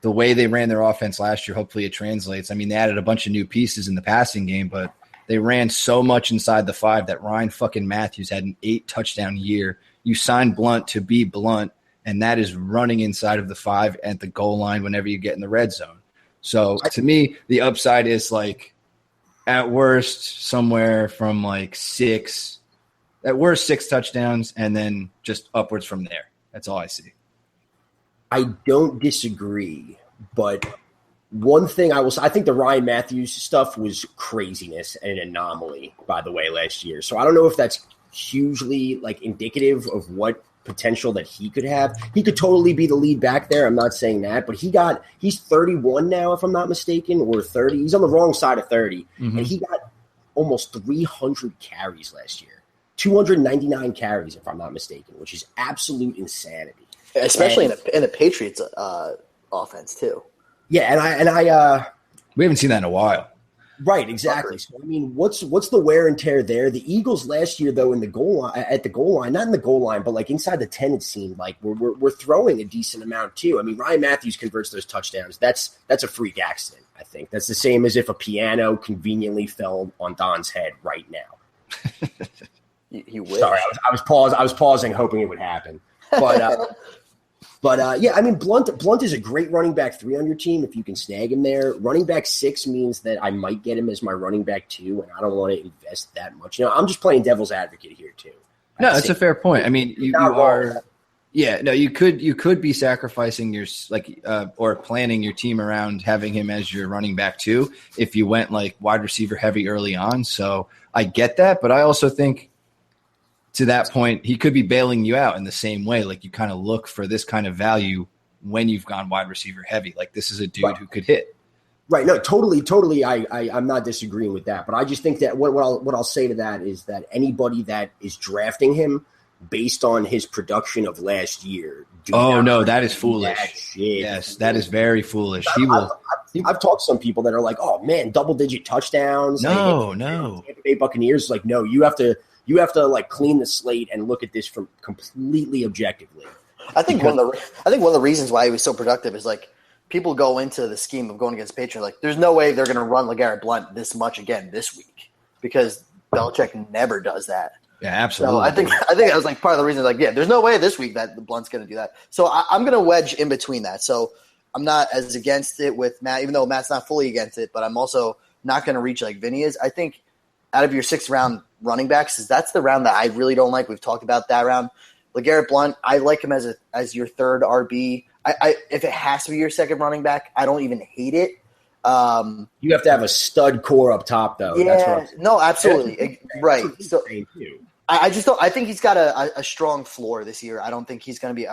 the way they ran their offense last year. Hopefully it translates. I mean, they added a bunch of new pieces in the passing game, but they ran so much inside the 5 that Ryan fucking Matthews had an 8 touchdown year. You signed Blount to be Blount, and that is running inside of the 5 at the goal line whenever you get in the red zone. So to me, the upside is like at worst somewhere from like 6, at worst 6 touchdowns, and then just upwards from there. That's all I see. I don't disagree, but one thing I think the Ryan Matthews stuff was craziness and an anomaly, by the way, last year. So I don't know if that's hugely like indicative of what potential that he could have. He could totally be the lead back there. I'm not saying that, but he's 31 now, if I'm not mistaken, or 30. He's on the wrong side of 30, and he got almost 300 carries last year, 299 carries, if I'm not mistaken, which is absolute insanity. Especially in the Patriots offense too. Yeah, and I we haven't seen that in a while. Right, exactly. So I mean, what's the wear and tear there? The Eagles last year, though, at the goal line, not in the goal line, but like inside the 10, it seemed like we're throwing a decent amount too. I mean, Ryan Matthews converts those touchdowns. That's a freak accident. I think that's the same as if a piano conveniently fell on Don's head right now. You wish. Sorry, I was pausing, hoping it would happen, but. But, yeah, I mean, Blount is a great running back 3 on your team if you can snag him there. Running back 6 means that I might get him as my running back 2, and I don't want to invest that much. You know, I'm just playing devil's advocate here, too. No, it's a fair point. I mean, you are Yeah, no, you could be sacrificing your or planning your team around having him as your running back too if you went like wide receiver heavy early on. So I get that, but I also think to that point he could be bailing you out in the same way. Like you kind of look for this kind of value when you've gone wide receiver heavy. Like this is a dude who could hit. Right. No, totally. I'm not disagreeing with that, but I just think that what I'll say to that is that anybody that is drafting him based on his production of last year. That is foolish. Yes, that is very foolish. I've talked to some people that are like, "Oh man, double-digit touchdowns." No. Tampa Bay Buccaneers like, no, you have to like clean the slate and look at this from completely objectively. I think one of the reasons why he was so productive is like people go into the scheme of going against Patriots like, there's no way they're going to run LeGarrette Blount this much again this week because Belichick never does that. Yeah, absolutely. So I think that was like part of the reason. Like, yeah, there's no way this week that the Blunt's going to do that. So I'm going to wedge in between that. So I'm not as against it with Matt, even though Matt's not fully against it. But I'm also not going to reach like Vinny is. I think out of your 6th round running backs, that's the round that I really don't like. We've talked about that round. LeGarrette Blount, I like him as your 3rd RB. If it has to be your 2nd running back, I don't even hate it. You have to have a stud core up top, though. Yeah, no, absolutely, right. So I just don't. I think he's got a strong floor this year. I don't think he's going to be.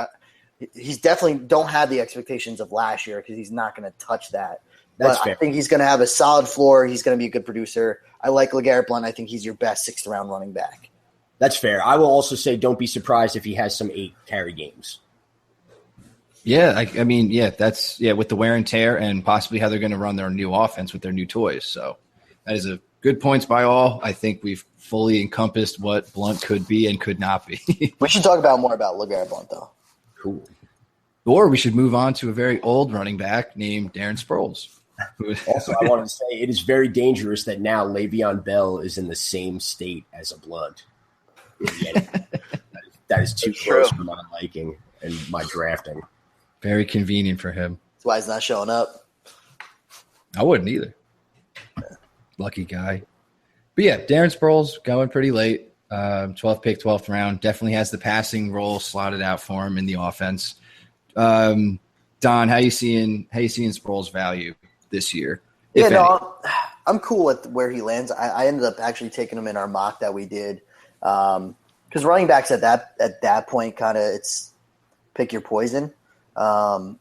He's definitely don't have the expectations of last year because he's not going to touch that. That's but fair. I think he's going to have a solid floor. He's going to be a good producer. I like LeGarrette Blount. I think he's your best 6th round running back. That's fair. I will also say don't be surprised if he has some 8 carry games. Yeah, I mean, with the wear and tear and possibly how they're going to run their new offense with their new toys. So that is a good points by all. I think we've fully encompassed what Blount could be and could not be. We should talk more about LeGarrette Blount, though. Cool. Or we should move on to a very old running back named Darren Sproles. Also, I wanted to say it is very dangerous that now Le'Veon Bell is in the same state as a Blount. That is too close for my liking and my drafting. Very convenient for him. That's why he's not showing up. I wouldn't either. Lucky guy. But yeah, Darren Sproles going pretty late. 12th pick, 12th round. Definitely has the passing role slotted out for him in the offense. Don, how you seeing Sproles' value this year? I'm cool with where he lands. I ended up actually taking him in our mock that we did. Because running backs at that point, kind of it's pick your poison. I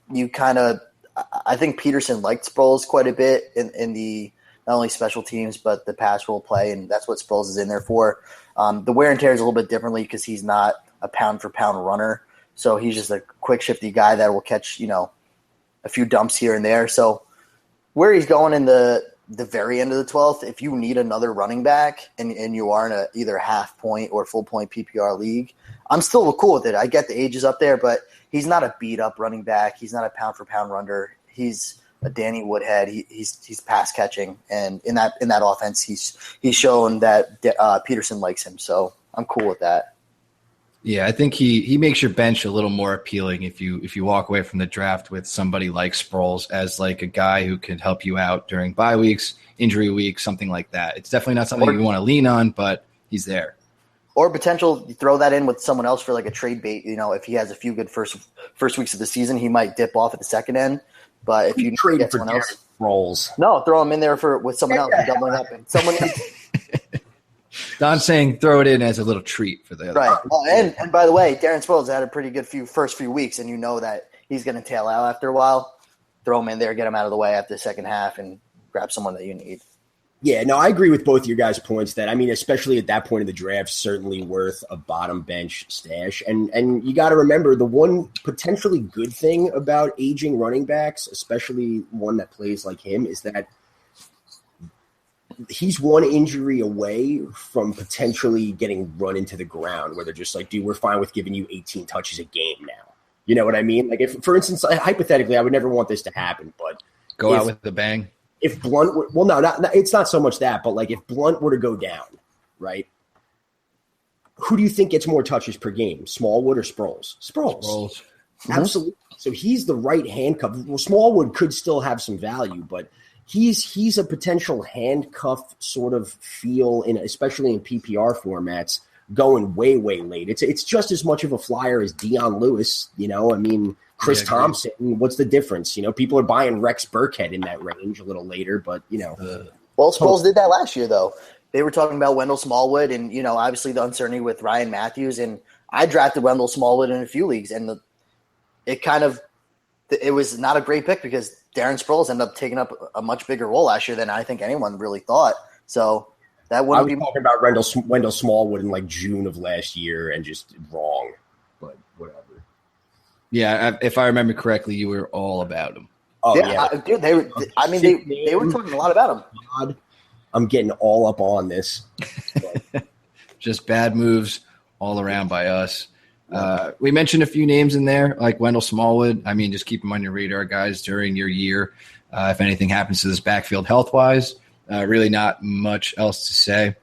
think Peterson liked Sproles quite a bit in the not only special teams but the pass role play, and that's what Sproles is in there for. The wear and tear is a little bit differently because he's not a pound for pound runner, so he's just a quick, shifty guy that will catch a few dumps here and there. So where he's going in the very end of the 12th, if you need another running back and you are in either half point or full point PPR league, I'm still cool with it. I get the ages up there, but he's not a beat up running back. He's not a pound for pound runner. He's a Danny Woodhead. He's pass catching, and in that offense, he's shown that Peterson likes him. So I'm cool with that. Yeah, I think he makes your bench a little more appealing if you walk away from the draft with somebody like Sproles as like a guy who can help you out during bye weeks, injury weeks, something like that. It's definitely not something you want to lean on, but he's there. Or potential, you throw that in with someone else for like a trade bait. If he has a few good first weeks of the season, he might dip off at the second end. But if you trade get for someone else, Sproles, no, throw him in there with someone else, doubling up. Someone. Don's saying throw it in as a little treat for the other. Right. Well, and by the way, Darren Sproles had a pretty good first few weeks, and you know that he's going to tail out after a while. Throw him in there, get him out of the way after the second half, and grab someone that you need. Yeah, no, I agree with both your guys' points that, I mean, especially at that point in the draft, certainly worth a bottom bench stash. And you got to remember the one potentially good thing about aging running backs, especially one that plays like him, is that he's one injury away from potentially getting run into the ground where they're just like, dude, we're fine with giving you 18 touches a game now. You know what I mean? Like, if, for instance, hypothetically, I would never want this to happen, but go out with the bang. If Blount – well, no, it's not so much that, but, like, if Blount were to go down, right, who do you think gets more touches per game, Smallwood or Sproles? Sproles. Mm-hmm. Absolutely. So he's the right handcuff. Well, Smallwood could still have some value, but he's a potential handcuff sort of feel, especially in PPR formats, going way, way late. It's just as much of a flyer as Dion Lewis, you know. I mean, Chris Thompson, what's the difference? You know, people are buying Rex Burkhead in that range a little later, but, you know. Well, Sproles did that last year, though. They were talking about Wendell Smallwood and, you know, obviously the uncertainty with Ryan Matthews. And I drafted Wendell Smallwood in a few leagues, and it was not a great pick because Darren Sproles ended up taking up a much bigger role last year than I think anyone really thought. So that wouldn't be – I was talking about Wendell Smallwood in like June of last year and just wrong, but whatever. Yeah, if I remember correctly, you were all about him. Oh, yeah. Dude, they were talking a lot about him. God, I'm getting all up on this. Just bad moves all around by us. We mentioned a few names in there, like Wendell Smallwood. I mean, just keep them on your radar, guys, during your year. If anything happens to this backfield health-wise, really not much else to say.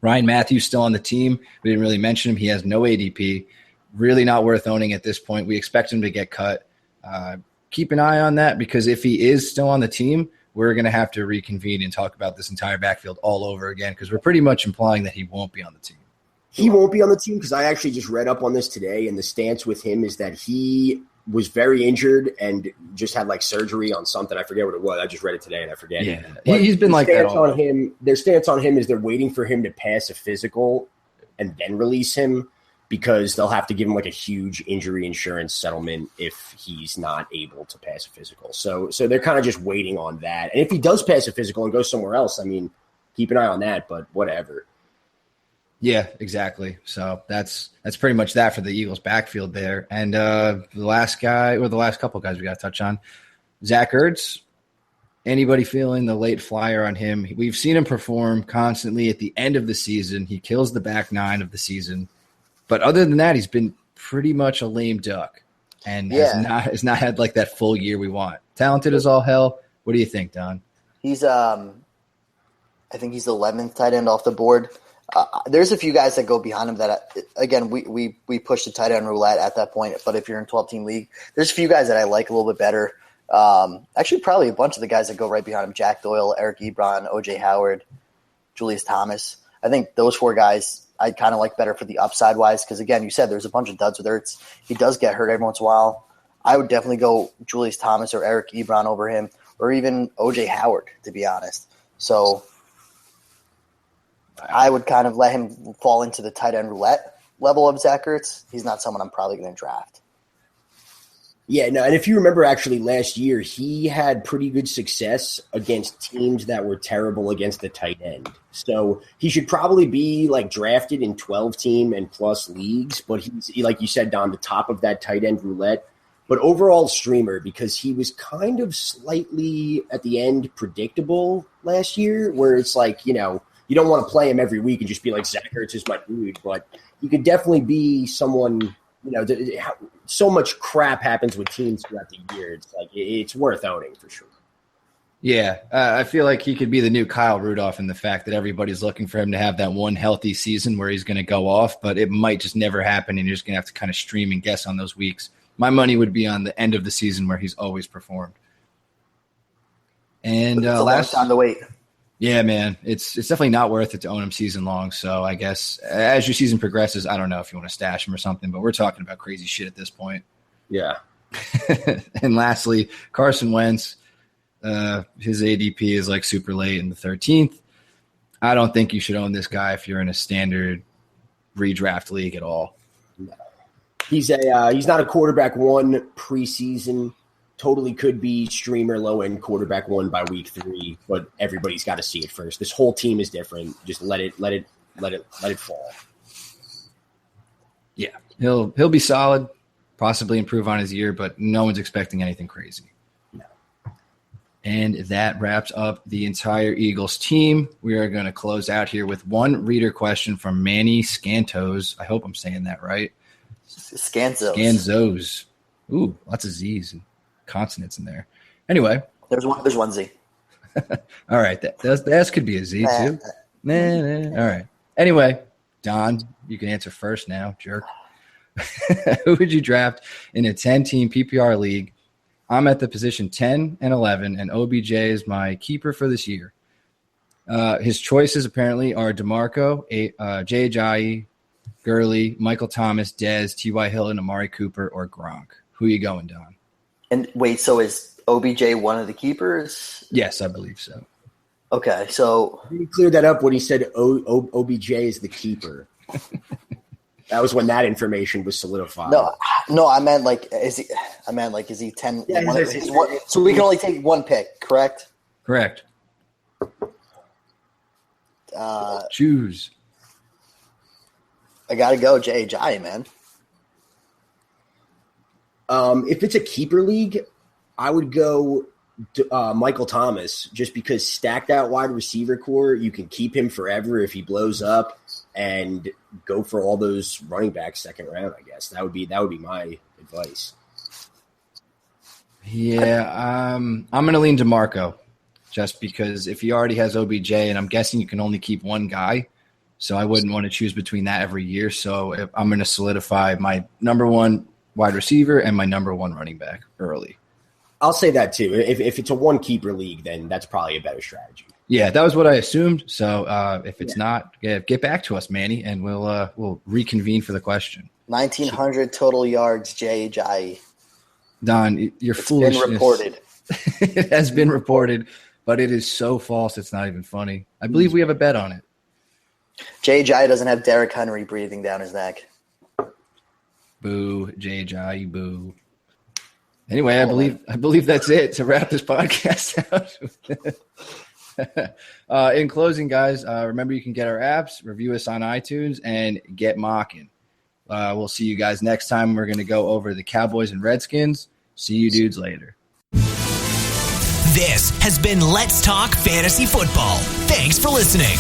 Ryan Matthews still on the team. We didn't really mention him. He has no ADP. Really not worth owning at this point. We expect him to get cut. Keep an eye on that because if he is still on the team, we're going to have to reconvene and talk about this entire backfield all over again because we're pretty much implying that he won't be on the team. He won't be on the team because I actually just read up on this today, and the stance with him is that he was very injured and just had like surgery on something. I forget what it was. I just read it today and I forget. Yeah, he's been like that. Their stance on him is they're waiting for him to pass a physical and then release him because they'll have to give him like a huge injury insurance settlement if he's not able to pass a physical. So they're kind of just waiting on that. And if he does pass a physical and goes somewhere else, I mean, keep an eye on that, but whatever. Yeah, exactly. So that's pretty much that for the Eagles backfield there. And the last couple guys we got to touch on, Zach Ertz. Anybody feeling the late flyer on him? We've seen him perform constantly at the end of the season. He kills the back nine of the season. But other than that, he's been pretty much a lame duck and has not had like that full year we want. Talented as all hell. What do you think, Don? He's I think he's the 11th tight end off the board. There's a few guys that go behind him that, again, we push the tight end roulette at that point. But if you're in a 12-team league, there's a few guys that I like a little bit better. Actually, probably a bunch of the guys that go right behind him: Jack Doyle, Eric Ebron, O.J. Howard, Julius Thomas. I think those four guys I'd kind of like better for the upside wise because, again, you said there's a bunch of duds with Ertz. He does get hurt every once in a while. I would definitely go Julius Thomas or Eric Ebron over him or even O.J. Howard, to be honest. So I would kind of let him fall into the tight end roulette level of Zach Ertz. He's not someone I'm probably going to draft. Yeah, no, and if you remember actually last year, he had pretty good success against teams that were terrible against the tight end. So he should probably be like drafted in 12-team and plus leagues, but he's, like you said, Don, the top of that tight end roulette. But overall streamer because he was kind of slightly at the end predictable last year where it's like, you know, you don't want to play him every week and just be like, Zach Ertz is my dude, but you could definitely be someone, you know, so much crap happens with teams throughout the year. It's like it's worth owning for sure. Yeah, I feel like he could be the new Kyle Rudolph in the fact that everybody's looking for him to have that one healthy season where he's going to go off, but it might just never happen, and you're just going to have to kind of stream and guess on those weeks. My money would be on the end of the season where he's always performed. And last time to wait. Yeah, man, it's definitely not worth it to own him season long. So I guess as your season progresses, I don't know if you want to stash him or something, but we're talking about crazy shit at this point. Yeah. And lastly, Carson Wentz, his ADP is like super late in the 13th. I don't think you should own this guy if you're in a standard redraft league at all. No. He's not a quarterback one preseason. Totally could be streamer low end quarterback one by week 3, but everybody's got to see it first. This whole team is different. Just let it fall. Yeah, he'll be solid, possibly improve on his year, but no one's expecting anything crazy. No. And that wraps up the entire Eagles team. We are going to close out here with one reader question from Manny Scantos. I hope I'm saying that right. Scanzos. Ooh, lots of Z's and consonants in there. Anyway. There's one Z. All right. The S could be a Z too. All right. Anyway, Don, you can answer first now, jerk. Who would you draft in a 10-team PPR league? I'm at the position 10 and 11, and OBJ is my keeper for this year. His choices apparently are DeMarco, Jay Ajayi, Gurley, Michael Thomas, Dez, T.Y. Hilton, Amari Cooper, or Gronk. Who are you going, Don? And wait, so is OBJ one of the keepers? Yes, I believe so. Okay, so He cleared that up when he said OBJ is the keeper. That was when that information was solidified. No, I meant like is he 10? Yeah, so we can only take one pick, correct? Correct. Choose. I gotta go J.J., man. If it's a keeper league, I would go Michael Thomas, just because stacked out wide receiver core, you can keep him forever if he blows up, and go for all those running backs second round. I guess that would be my advice. Yeah, I'm going to lean DeMarco, just because if he already has OBJ, and I'm guessing you can only keep one guy, so I wouldn't want to choose between that every year. So I'm going to solidify my number one wide receiver and my number one running back early. I'll say that too. If it's a one keeper league, then that's probably a better strategy. Yeah, that was what I assumed. So if it's not, get back to us, Manny, and we'll reconvene for the question. 1,900 total yards, J.J. Don, your foolishness. Been reported. It has been reported, but it is so false it's not even funny. I believe we have a bet on it. J.J. doesn't have Derrick Henry breathing down his neck. Boo, J.J., boo. Anyway, I believe that's it to wrap this podcast out. In closing, guys, remember you can get our apps, review us on iTunes, and get mocking. We'll see you guys next time. We're going to go over the Cowboys and Redskins. See you dudes later. This has been Let's Talk Fantasy Football. Thanks for listening.